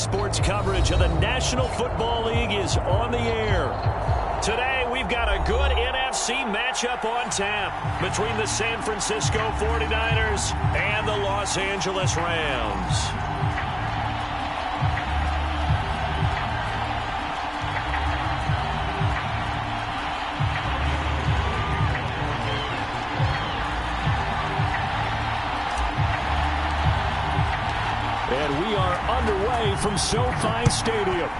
sports coverage of the National Football League is on the air. Today, we've got a good NFC matchup on tap between the San Francisco 49ers and the Los Angeles Rams. And we are underway from SoFi Stadium.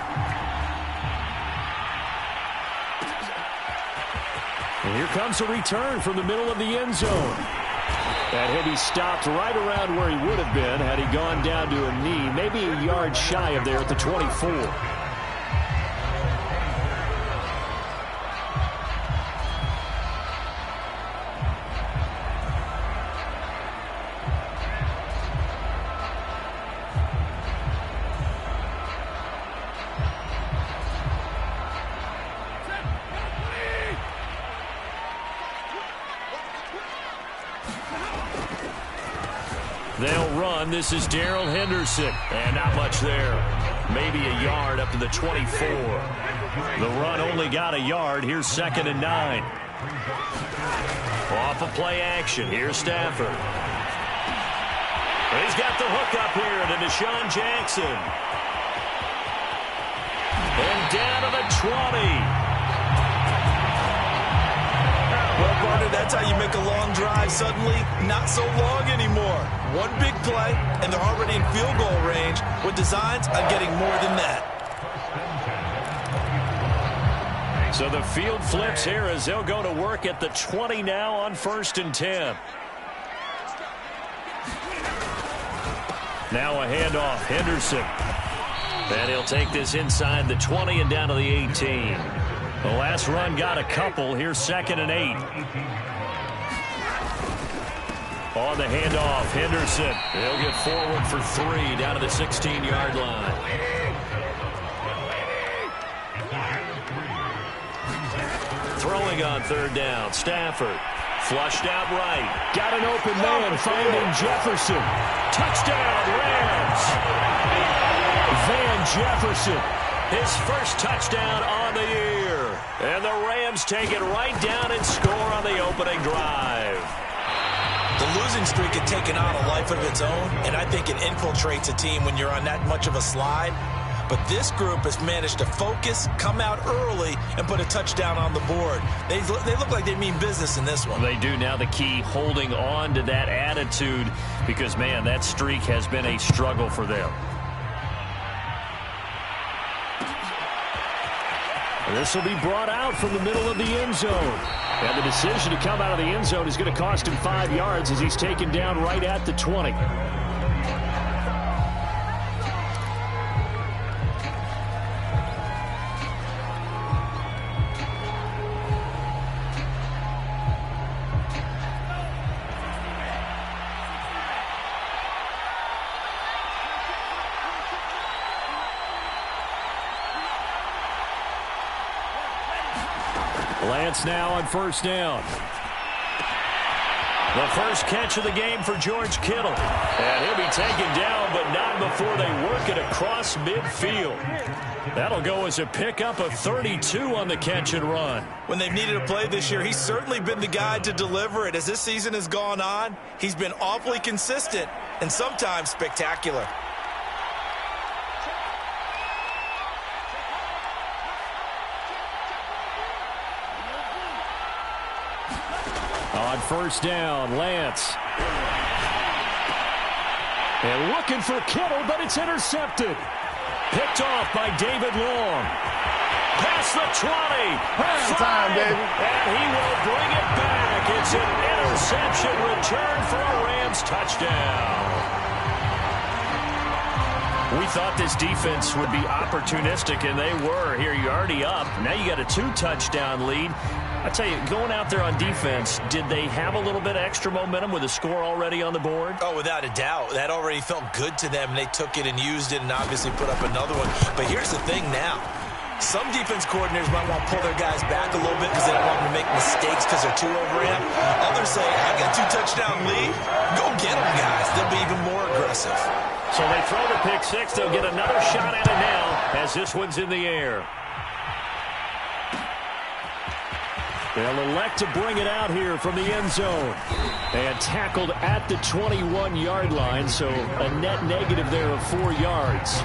And here comes a return from the middle of the end zone. And he'll be stopped right around where he would have been had he gone down to a knee, maybe a yard shy of there at the 24. They'll run. This is Darrell Henderson. And not much there. Maybe a yard up to the 24. The run only got a yard. Here's 2nd and 9. Off of play action. Here's Stafford. He's got the hook up here to Deshaun Jackson. And down to the 20. Well, partner, that's how you make a long drive suddenly not so long anymore. One big play, and they're already in field goal range with designs on getting more than that. So the field flips here as they'll go to work at the 20 now on 1st and 10. Now a handoff, Henderson. And he'll take this inside the 20 and down to the 18. The last run got a couple. Here's 2nd and 8. On the handoff, Henderson. He'll get forward for 3 down to the 16-yard line. Throwing on 3rd down, Stafford. Flushed out right. Got an open man, finding Jefferson. Touchdown, Rams. Van Jefferson. His first touchdown on the year. And the Rams take it right down and score on the opening drive. The losing streak had taken on a life of its own, and I think it infiltrates a team when you're on that much of a slide. But this group has managed to focus, come out early, and put a touchdown on the board. They look like they mean business in this one. They do. Now the key, holding on to that attitude, because, man, that streak has been a struggle for them. This will be brought out from the middle of the end zone. And the decision to come out of the end zone is going to cost him 5 yards as he's taken down right at the 20. Lance now on 1st down. The first catch of the game for George Kittle. And he'll be taken down, but not before they work it across midfield. That'll go as a pickup of 32 on the catch and run. When they've needed a play this year, he's certainly been the guy to deliver it. As this season has gone on, he's been awfully consistent and sometimes spectacular. On 1st down, Lance. And looking for Kittle, but it's intercepted. Picked off by David Long. Past the 20. Time, baby. And he will bring it back. It's an interception return for a Rams touchdown. We thought this defense would be opportunistic, and they were. Here, you're already up. Now you got a 2-touchdown lead. I tell you, going out there on defense, did they have a little bit of extra momentum with a score already on the board? Oh, without a doubt. That already felt good to them. They took it and used it and obviously put up another one. But here's the thing now. Some defense coordinators might want to pull their guys back a little bit because they don't want them to make mistakes because they're too overamped. Others say, I got a 2-touchdown lead. Go get them, guys. They'll be even more aggressive. So they throw the pick six. They'll get another shot at it now as this one's in the air. They'll elect to bring it out here from the end zone. And tackled at the 21-yard line, so a net negative there of 4 yards.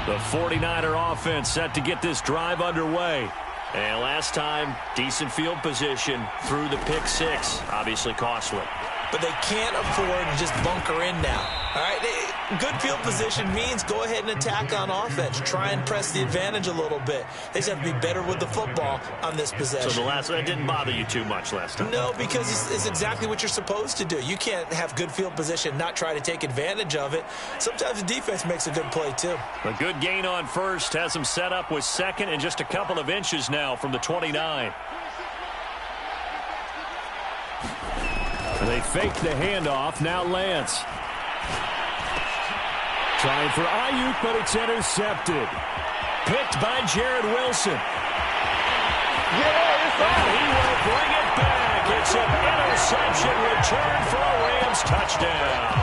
The 49er offense set to get this drive underway. And last time, decent field position through the pick six. Obviously costly. But they can't afford to just bunker in now. All right, good field position means go ahead and attack on offense. Try and press the advantage a little bit. They just have to be better with the football on this possession. So the last one didn't bother you too much last time? No, because it's exactly what you're supposed to do. You can't have good field position, not try to take advantage of it. Sometimes the defense makes a good play, too. A good gain on first has them set up with second and just a couple of inches now from the 29. They fake the handoff. Now Lance. Trying for Ayuk, but it's intercepted. Picked by Jared Wilson. And he will bring it back. It's an interception return for a Rams touchdown.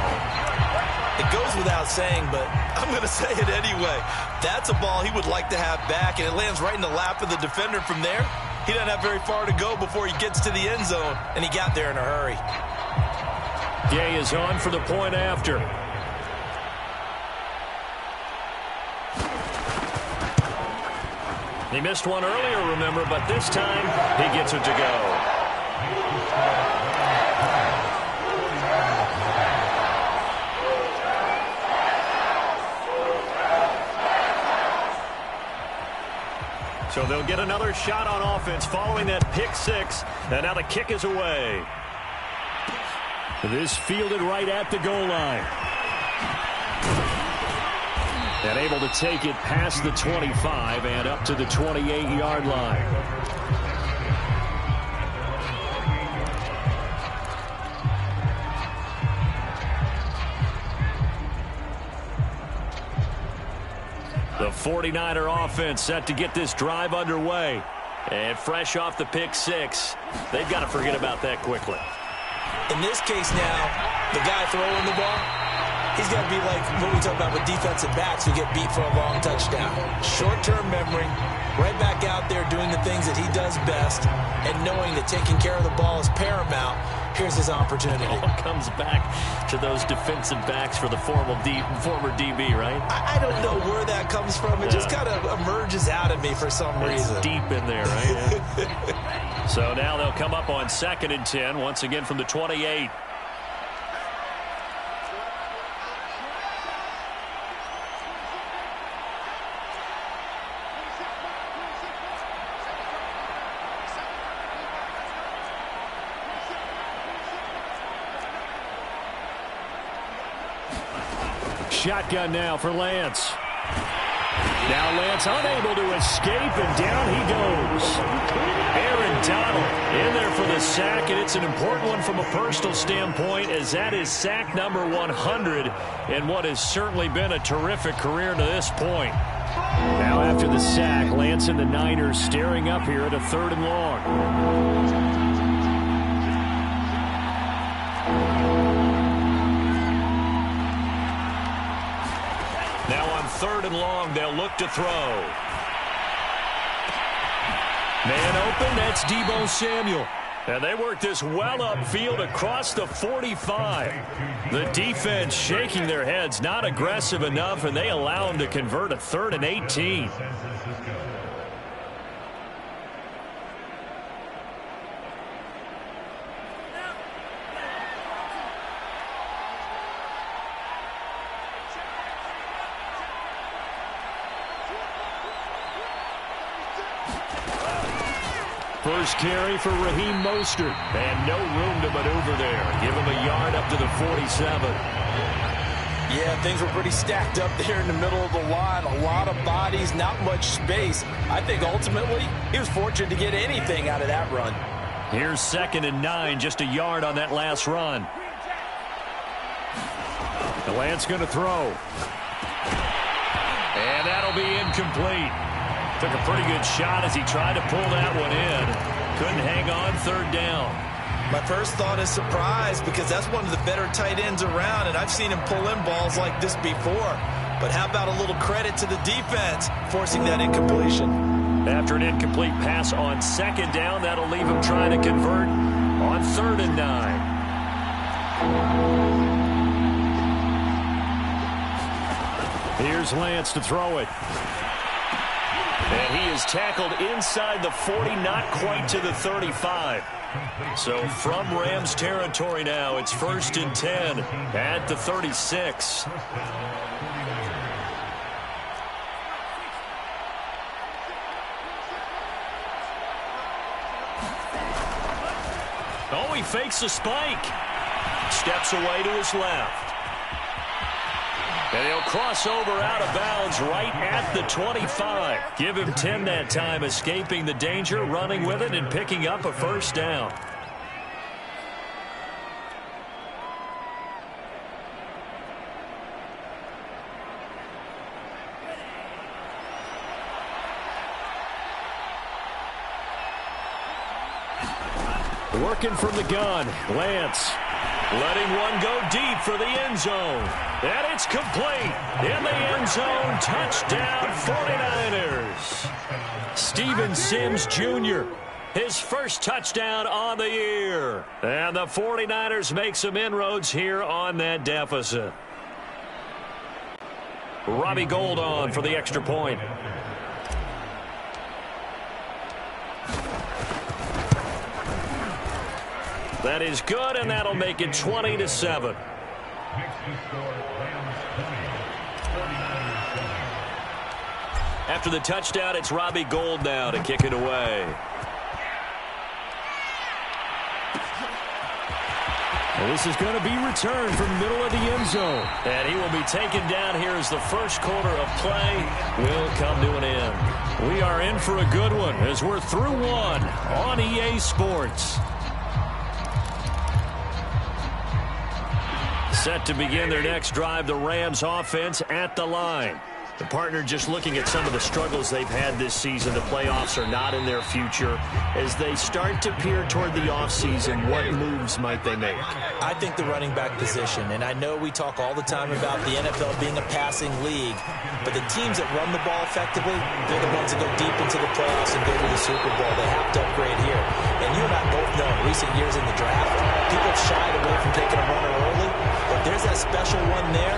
It goes without saying, but I'm going to say it anyway. That's a ball he would like to have back, and it lands right in the lap of the defender from there. He doesn't have very far to go before he gets to the end zone, and he got there in a hurry. Gay is on for the point after. He missed one earlier, remember, but this time he gets it to go. So they'll get another shot on offense following that pick six, and now the kick is away. This fielded right at the goal line. And able to take it past the 25 and up to the 28-yard line. The 49er offense set to get this drive underway. And fresh off the pick six, they've got to forget about that quickly. In this case now, the guy throwing the ball, he's got to be like what we talk about with defensive backs who get beat for a long touchdown. Short-term memory, right back out there doing the things that he does best, and knowing that taking care of the ball is paramount. Here's his opportunity. It all comes back to those defensive backs for the former DB, right? I don't know where that comes from. It just kind of emerges out of me for some reason. It's deep in there, right? Yeah. So now they'll come up on 2nd and 10, once again from the 28. Shotgun now for Lance. Now Lance unable to escape, and down he goes. Aaron Donald in there for the sack, and it's an important one from a personal standpoint, as that is sack number 100 in what has certainly been a terrific career to this point. Now after the sack, Lance and the Niners staring up here at a 3rd and long. Now on 3rd and long, they'll look to throw. Man open, that's Deebo Samuel. And they work this well upfield across the 45. The defense shaking their heads, not aggressive enough, and they allow them to convert a 3rd and 18. First carry for Raheem Mostert. And no room to maneuver there. Give him a yard up to the 47. Yeah, things were pretty stacked up there in the middle of the line. A lot of bodies, not much space. I think ultimately he was fortunate to get anything out of that run. Here's 2nd and 9, just a yard on that last run. The Lance going to throw. And that'll be incomplete. Took a pretty good shot as he tried to pull that one in. Couldn't hang on third down. My first thought is surprise because that's one of the better tight ends around, and I've seen him pull in balls like this before. But how about a little credit to the defense forcing that incompletion? After an incomplete pass on second down, that'll leave him trying to convert on 3rd and 9. Here's Lance to throw it. And he is tackled inside the 40, not quite to the 35. So from Rams territory now, it's 1st and 10 at the 36. Oh, he fakes a spike. Steps away to his left. And he'll cross over out of bounds right at the 25. Give him 10 that time, escaping the danger, running with it, and picking up a first down. Working from the gun, Lance. Letting one go deep for the end zone. And it's complete. In the end zone, touchdown 49ers. Steven Sims Jr., his first touchdown on the year. And the 49ers make some inroads here on that deficit. Robbie Gould on for the extra point. That is good, and that'll make it 20-7. After the touchdown, it's Robbie Gould now to kick it away. And this is going to be returned from the middle of the end zone. And he will be taken down here as the first quarter of play will come to an end. We are in for a good one as we're through one on EA Sports. Set to begin their next drive, the Rams offense at the line. The partner just looking at some of the struggles they've had this season. The playoffs are not in their future. As they start to peer toward the offseason, what moves might they make? I think the running back position, and I know we talk all the time about the NFL being a passing league, but the teams that run the ball effectively, they're the ones that go deep into the playoffs and go to the Super Bowl. They have to upgrade here. And you and I both know in recent years in the draft, people shied away from taking a runner early. But there's that special one there.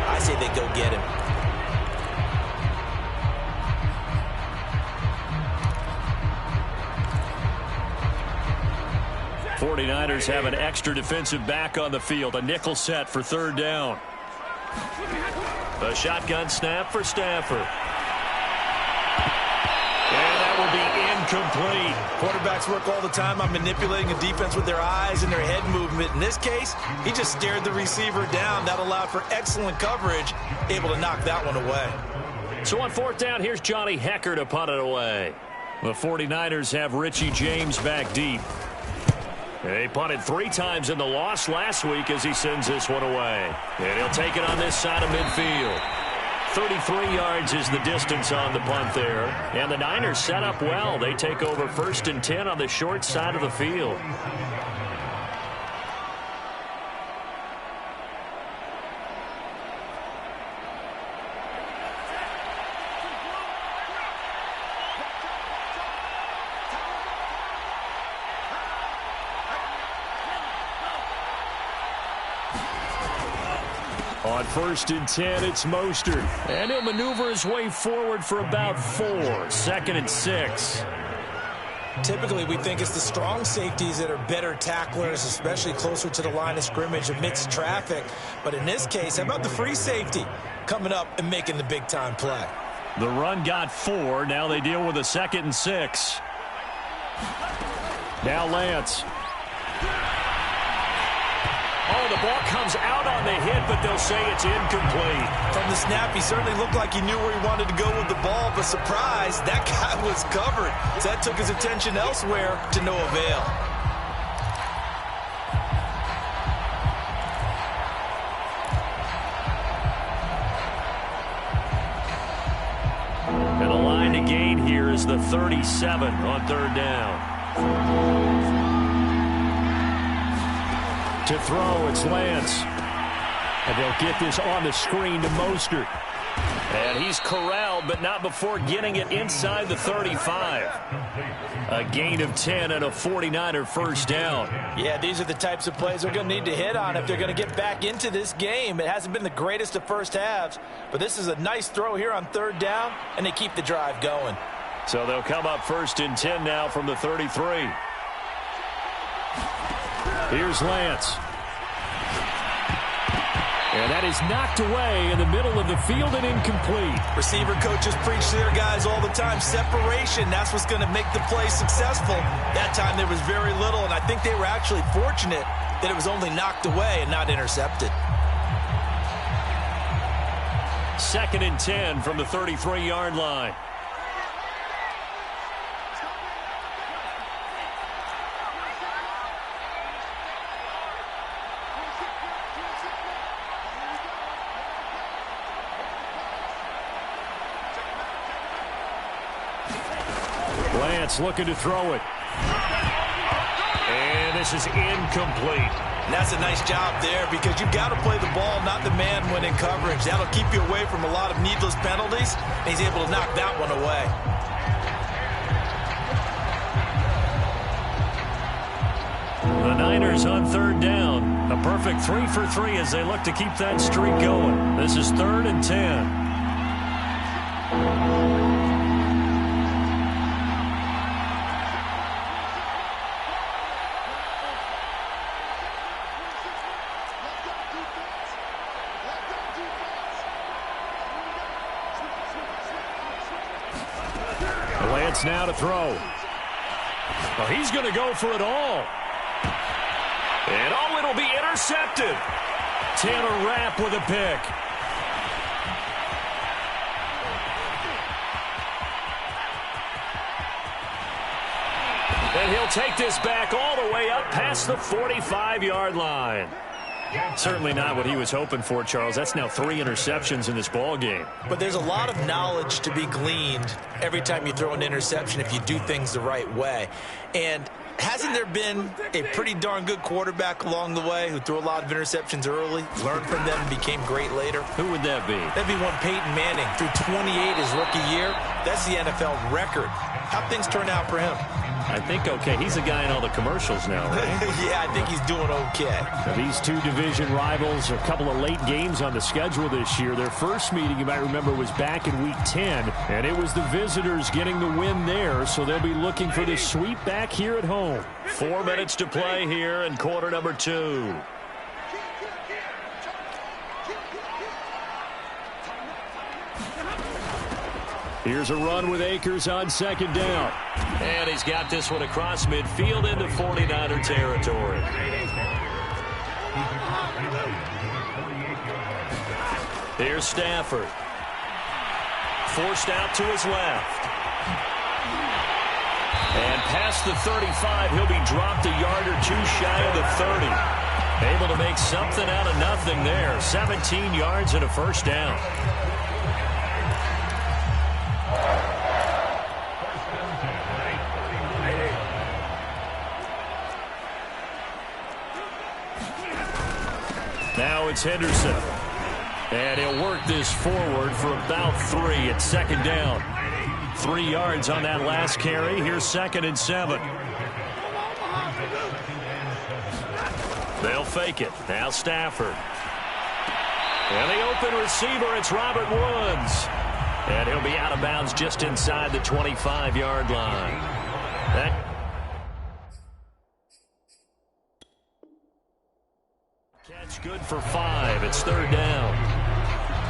I say they go get him. 49ers have an extra defensive back on the field. A nickel set for 3rd down. A shotgun snap for Stafford. And that will be incomplete. Quarterbacks work all the time on manipulating a defense with their eyes and their head movement. In this case, he just stared the receiver down. That allowed for excellent coverage, able to knock that one away. So on 4th down, here's Johnny Hecker to punt it away. The 49ers have Richie James back deep. They punted 3 times in the loss last week as he sends this one away. And he'll take it on this side of midfield. 33 yards is the distance on the punt there. And the Niners set up well. They take over 1st and 10 on the short side of the field. On 1st and 10, it's Mostert. And he'll maneuver his way forward for about 4. 2nd and 6. Typically, we think it's the strong safeties that are better tacklers, especially closer to the line of scrimmage amidst traffic. But in this case, how about the free safety coming up and making the big-time play? The run got 4. Now they deal with a 2nd and 6. Now Lance. Oh, the ball comes out on the hit, but they'll say it's incomplete. From the snap, he certainly looked like he knew where he wanted to go with the ball, but surprise, that guy was covered. So that took his attention elsewhere to no avail. And the line to gain here is the 37 on 3rd down. To throw, it's Lance. And they'll get this on the screen to Mostert. And he's corralled, but not before getting it inside the 35. A gain of 10 and a 49er first down. Yeah, these are the types of plays they're going to need to hit on if they're going to get back into this game. It hasn't been the greatest of first halves, but this is a nice throw here on third down, and they keep the drive going. So they'll come up first and 10 now from the 33. Here's Lance. And that is knocked away in the middle of the field and incomplete. Receiver coaches preach to their guys all the time. Separation, that's what's going to make the play successful. That time there was very little, and I think they were actually fortunate that it was only knocked away and not intercepted. 2nd and 10 from the 33-yard line. Lance looking to throw it. And this is incomplete. And that's a nice job there because you've got to play the ball, not the man when in coverage. That'll keep you away from a lot of needless penalties, and he's able to knock that one away. The Niners on third down. A perfect 3 for 3 as they look to keep that streak going. This is 3rd and 10. Lance now to throw. Well, he's going to go for it all. And oh, it'll be intercepted. Taylor Rapp with a pick. And he'll take this back all the way up past the 45-yard line. Certainly not what he was hoping for, Charles. That's now 3 interceptions in this ball game. But there's a lot of knowledge to be gleaned every time you throw an interception if you do things the right way. And hasn't there been a pretty darn good quarterback along the way who threw a lot of interceptions early, learned from them, and became great later? Who would that be? That'd be one Peyton Manning. Threw 28 his rookie year. That's the NFL record. How'd things turn out for him? I think okay. He's a guy in all the commercials now, right? Yeah, I think he's doing okay. Now, these two division rivals, a couple of late games on the schedule this year. Their first meeting, you might remember, was back in Week 10, and it was the visitors getting the win there, so they'll be looking for the sweep back here at home. 4 minutes to play here in quarter number 2. Here's a run with Akers on 2nd down. And he's got this one across midfield into 49er territory. Here's Stafford. Forced out to his left. And past the 35, he'll be dropped a yard or 2 shy of the 30. Able to make something out of nothing there. 17 yards and a first down. Now it's Henderson. And he'll work this forward for about 3 at 2nd down. 3 yards on that last carry. Here's 2nd and 7. They'll fake it. Now Stafford. And the open receiver, it's Robert Woods. And he'll be out of bounds just inside the 25-yard line. That catch good for 5. It's 3rd down.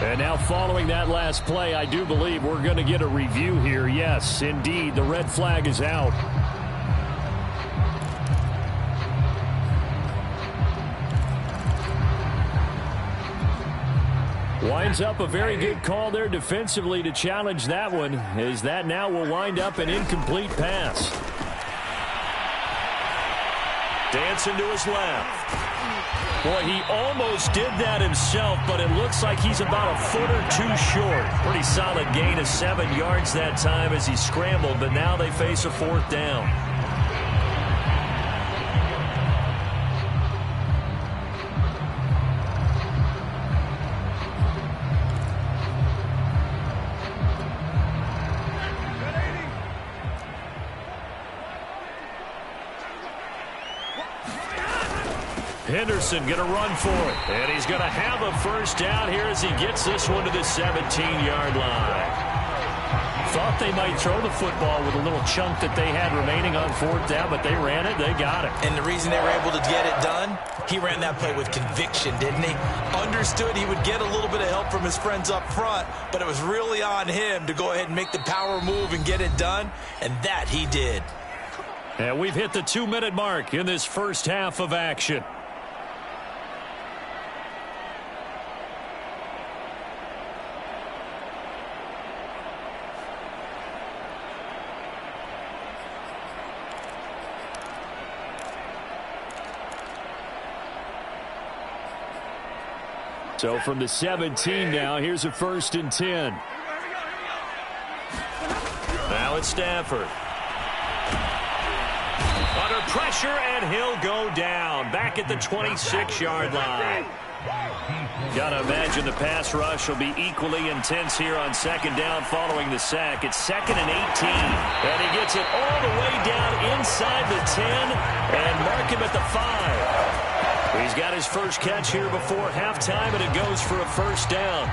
And now following that last play, I do believe we're going to get a review here. Yes, indeed, the red flag is out. Winds up a very good call there defensively to challenge that one, as that now will wind up an incomplete pass. Dancing to his left. Boy, he almost did that himself, but it looks like he's about a foot or 2 short. Pretty solid gain of 7 yards that time as he scrambled, but now they face a 4th down. Henderson going to run for it. And he's going to have a first down here as he gets this one to the 17-yard line. Thought they might throw the football with a little chunk that they had remaining on fourth down, but they ran it. They got it. And the reason they were able to get it done, he ran that play with conviction, didn't he? Understood he would get a little bit of help from his friends up front, but it was really on him to go ahead and make the power move and get it done, and that he did. And we've hit the 2-minute mark in this first half of action. So from the 17 now, here's a 1st and 10. Now it's Stafford. Under pressure, and he'll go down. Back at the 26-yard line. Gotta imagine the pass rush will be equally intense here on 2nd down following the sack. It's 2nd and 18. And he gets it all the way down inside the 10 and mark him at the 5. He's got his first catch here before halftime, and it goes for a first down.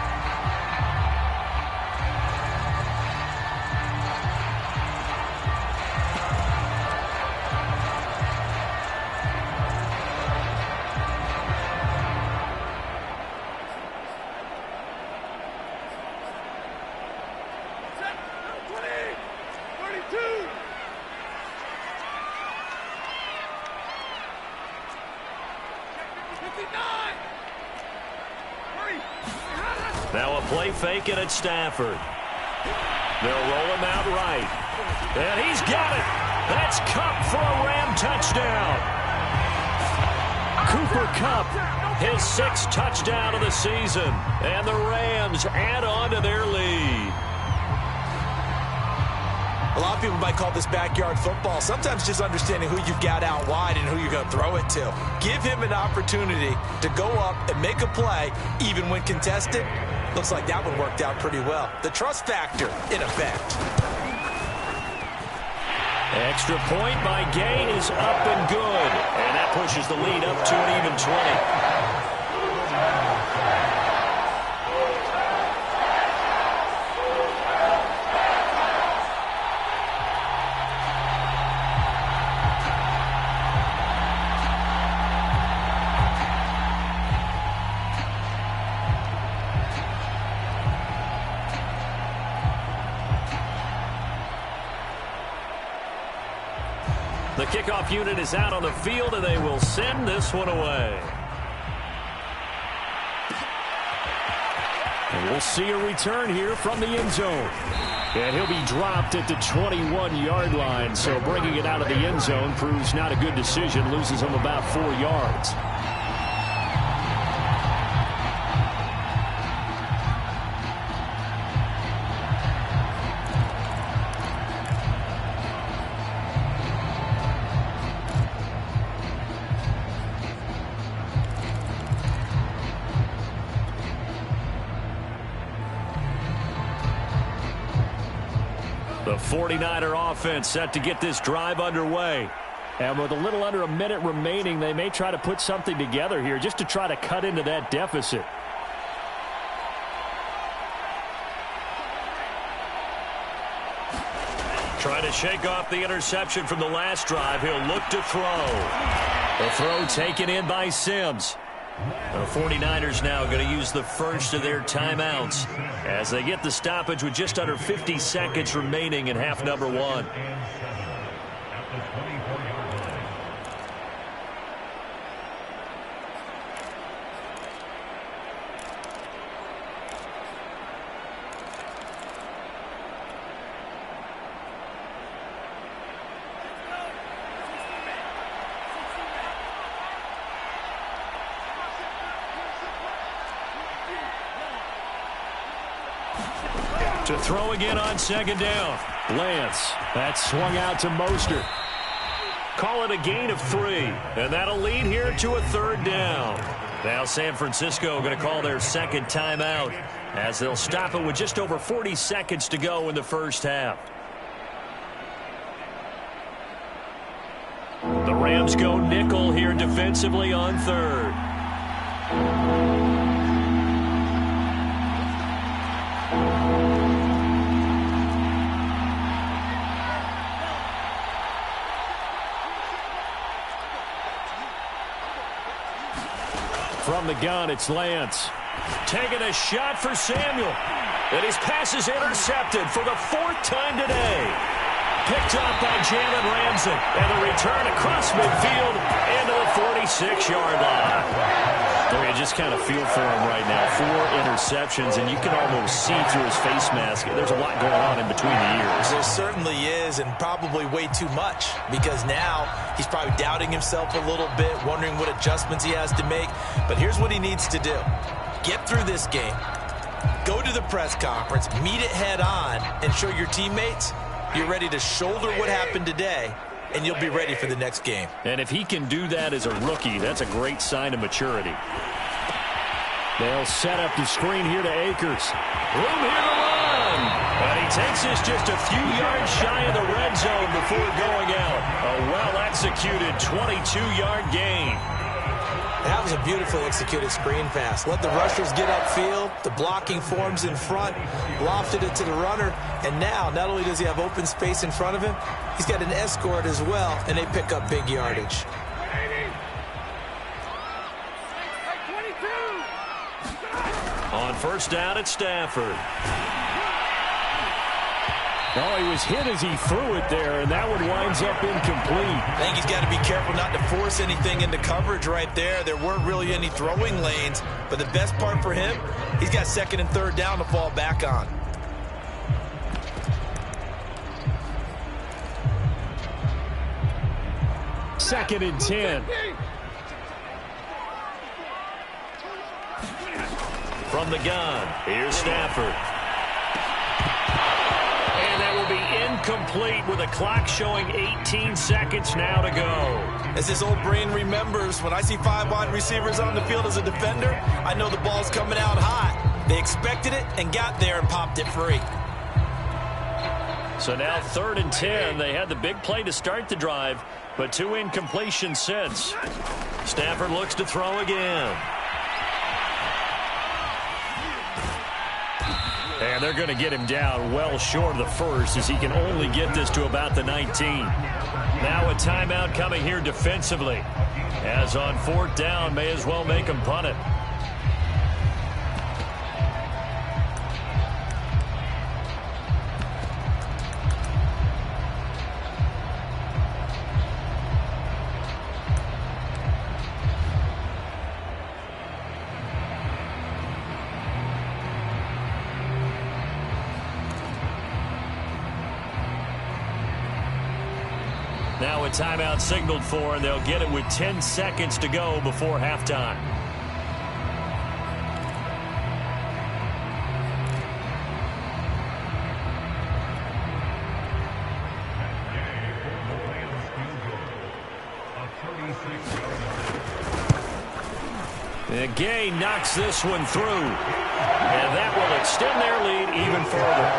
Now a play fake, and it's Stafford. They'll roll him out right. And he's got it. That's Kupp for a Ram touchdown. Cooper Kupp, his 6th touchdown of the season. And the Rams add on to their lead. A lot of people might call this backyard football. Sometimes just understanding who you've got out wide and who you're going to throw it to. Give him an opportunity to go up and make a play, even when contested. Looks like that one worked out pretty well. The trust factor in effect. Extra point by Gain is up and good. And that pushes the lead up to an even 20. The kickoff unit is out on the field, and they will send this one away. And we'll see a return here from the end zone. And he'll be dropped at the 21-yard line, so bringing it out of the end zone proves not a good decision, loses him about 4 yards. The 49er offense set to get this drive underway. And with a little under a minute remaining, they may try to put something together here just to try to cut into that deficit. Trying to shake off the interception from the last drive. He'll look to throw. The throw taken in by Sims. The 49ers now going to use the first of their timeouts as they get the stoppage with just under 50 seconds remaining in half number 1. To throw again on 2nd down. Lance, that's swung out to Mostert. Call it a gain of 3, and that'll lead here to a 3rd down. Now San Francisco going to call their 2nd timeout as they'll stop it with just over 40 seconds to go in the first half. The Rams go nickel here defensively on third. From the gun, it's Lance. Taking a shot for Samuel. And his pass is intercepted for the fourth time today. Picked up by Jalen Ramsey. And the return across midfield into the 46-yard line. You just kind of feel for him right now. 4 interceptions, and you can almost see through his face mask. There's a lot going on in between the ears. There certainly is, and probably way too much, because now he's probably doubting himself a little bit, wondering what adjustments he has to make. But here's what he needs to do. Get through this game. Go to the press conference, meet it head on, and show your teammates you're ready to shoulder what happened today, and you'll be ready for the next game. And if he can do that as a rookie, that's a great sign of maturity. They'll set up the screen here to Akers. Room here to run. And he takes this just a few yards shy of the red zone before going out. A well-executed 22-yard gain. That was a beautifully executed screen pass. Let the rushers get upfield. The blocking forms in front. Lofted it to the runner. And now, not only does he have open space in front of him, he's got an escort as well, and they pick up big yardage. On first down at Stafford. Oh, he was hit as he threw it there, and that one winds up incomplete. I think he's got to be careful not to force anything into coverage right there. There weren't really any throwing lanes, but the best part for him, he's got second and third down to fall back on. Second and 10. From the gun, here's Stafford. And that will be incomplete with a clock showing 18 seconds now to go. As his old brain remembers, when I see 5 wide receivers on the field as a defender, I know the ball's coming out hot. They expected it and got there and popped it free. So now 3rd and 10. They had the big play to start the drive, but 2 incompletions since. Stafford looks to throw again. And they're going to get him down well short of the first, as he can only get this to about the 19. Now a timeout coming here defensively. As on 4th down, may as well make him punt it. Now a timeout signaled for, and they'll get it with 10 seconds to go before halftime. And Gay knocks this one through, and that will extend their lead even further.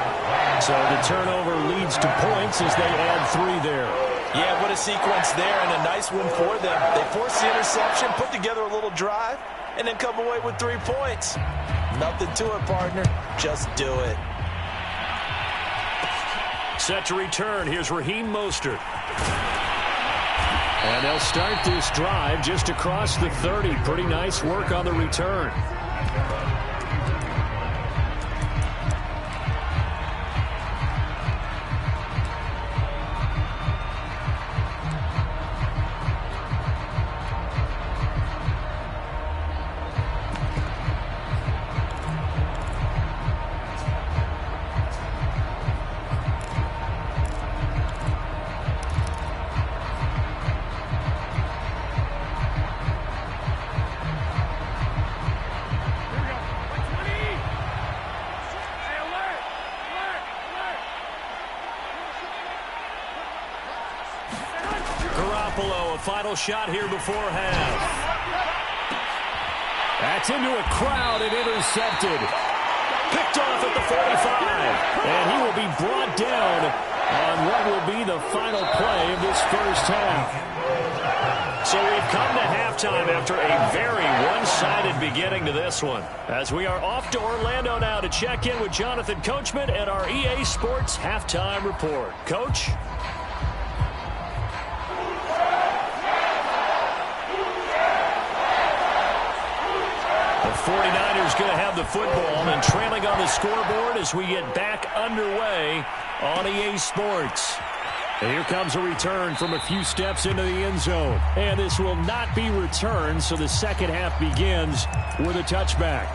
So the turnover leads to points as they add 3 there. Yeah, what a sequence there, and a nice one for them. They force the interception, put together a little drive, and then come away with 3 points. Nothing to it, partner. Just do it. Set to return. Here's Raheem Mostert. And they'll start this drive just across the 30. Pretty nice work on the return. A final shot here before half. That's into a crowd and intercepted. Picked off at the 45. And he will be brought down on what will be the final play of this first half. So we've come to halftime after a very one-sided beginning to this one. As we are off to Orlando now to check in with Jonathan Coachman and our EA Sports Halftime Report. Coach? The 49ers going to have the football and trailing on the scoreboard as we get back underway on EA Sports. And here comes a return from a few steps into the end zone. And this will not be returned, so the second half begins with a touchback.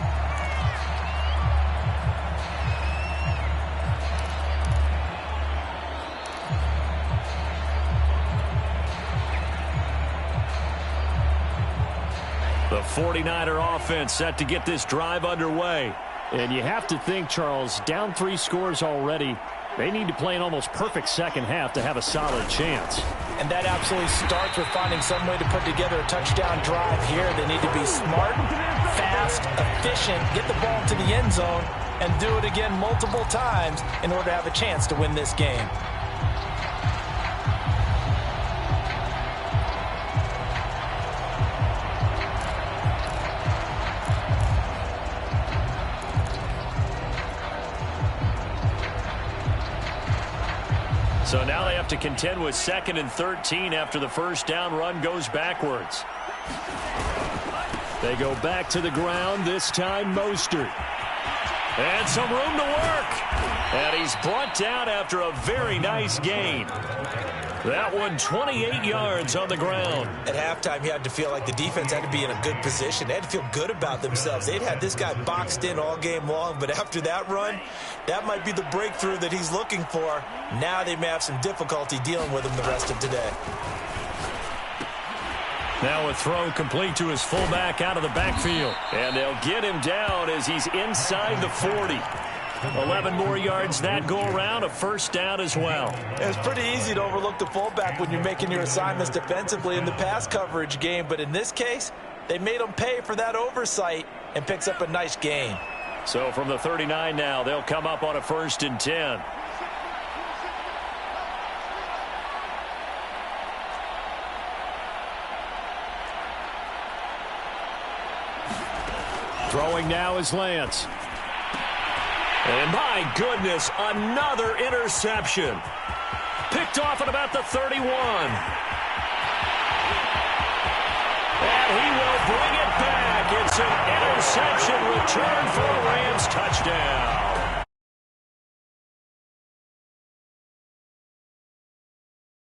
The 49er offense set to get this drive underway. And you have to think, Charles, down 3 scores already. They need to play an almost perfect second half to have a solid chance. And that absolutely starts with finding some way to put together a touchdown drive here. They need to be smart, fast, efficient, get the ball to the end zone, and do it again multiple times in order to have a chance to win this game. So now they have to contend with 2nd and 13 after the first down run goes backwards. They go back to the ground, this time Mostert. And some room to work. And he's brought down after a very nice gain. That one 28 yards on the ground. At halftime, you had to feel like the defense had to be in a good position. They had to feel good about themselves. They'd had this guy boxed in all game long, but after that run, that might be the breakthrough that he's looking for. Now they may have some difficulty dealing with him the rest of today. Now a throw complete to his fullback out of the backfield. And they'll get him down as he's inside the 40. 11 more yards that go around, a first down as well. It's pretty easy to overlook the fullback when you're making your assignments defensively in the pass coverage game, but in this case, they made him pay for that oversight and picks up a nice gain. So from the 39 now, they'll come up on a 1st and 10. Throwing now is Lance. And my goodness, another interception. Picked off at about the 31. And he will bring it back. It's an interception return for a Rams touchdown.